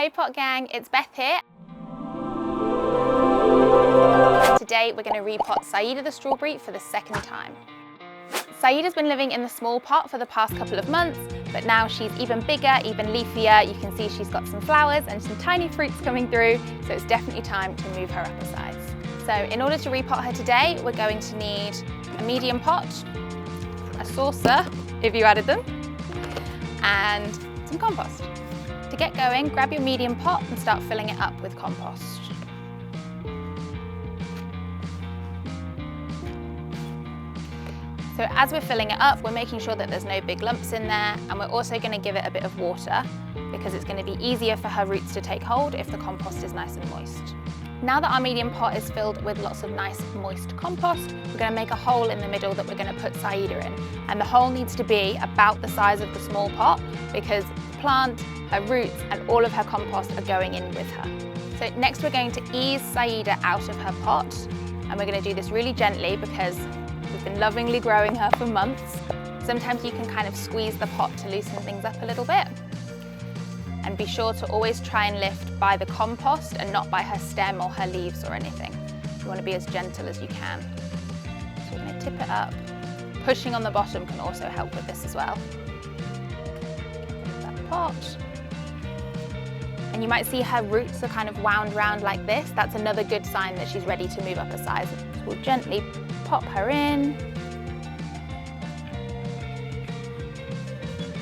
Hey Pot Gang, it's Beth here. Today we're going to repot Saeeda the strawberry for the second time. Saeeda's been living in the small pot for the past couple of months, but now she's even bigger, even leafier. You can see she's got some flowers and some tiny fruits coming through, so it's definitely time to move her up a size. So in order to repot her today, we're going to need a medium pot, a saucer, if you added them, and some compost. To get going, grab your medium pot and start filling it up with compost. So as we're filling it up, we're making sure that there's no big lumps in there, and we're also going to give it a bit of water because it's going to be easier for her roots to take hold if the compost is nice and moist. Now that our medium pot is filled with lots of nice moist compost, we're going to make a hole in the middle that we're going to put Saeeda in. And the hole needs to be about the size of the small pot because the plant, her roots and all of her compost are going in with her. So next we're going to ease Saeeda out of her pot, and we're going to do this really gently because we've been lovingly growing her for months. Sometimes you can kind of squeeze the pot to loosen things up a little bit. And be sure to always try and lift by the compost and not by her stem or her leaves or anything. You want to be as gentle as you can. So we're going to tip it up. Pushing on the bottom can also help with this as well. Get that pot. And you might see her roots are kind of wound round like this. That's another good sign that she's ready to move up a size. So we'll gently pop her in.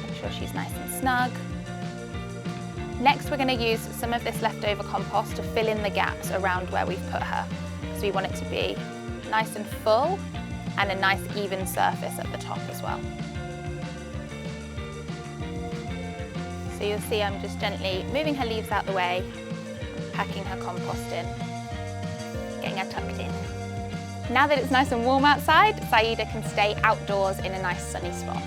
Make sure she's nice and snug. Next, we're going to use some of this leftover compost to fill in the gaps around where we've put her, because we want it to be nice and full and a nice even surface at the top as well. So you'll see I'm just gently moving her leaves out the way, packing her compost in, getting her tucked in. Now that it's nice and warm outside, Saeeda can stay outdoors in a nice sunny spot.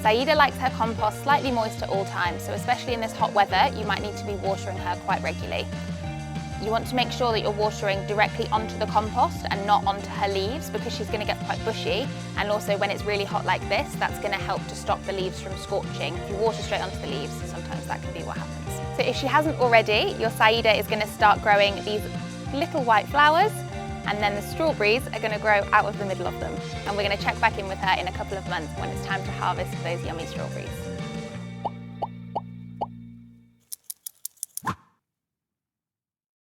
Saeeda likes her compost slightly moist at all times, so especially in this hot weather, you might need to be watering her quite regularly. You want to make sure that you're watering directly onto the compost and not onto her leaves because she's going to get quite bushy, and also when it's really hot like this, that's going to help to stop the leaves from scorching. If you water straight onto the leaves, sometimes that can be what happens. So if she hasn't already, your Saeeda is going to start growing these little white flowers, and then the strawberries are going to grow out of the middle of them. And we're going to check back in with her in a couple of months when it's time to harvest those yummy strawberries.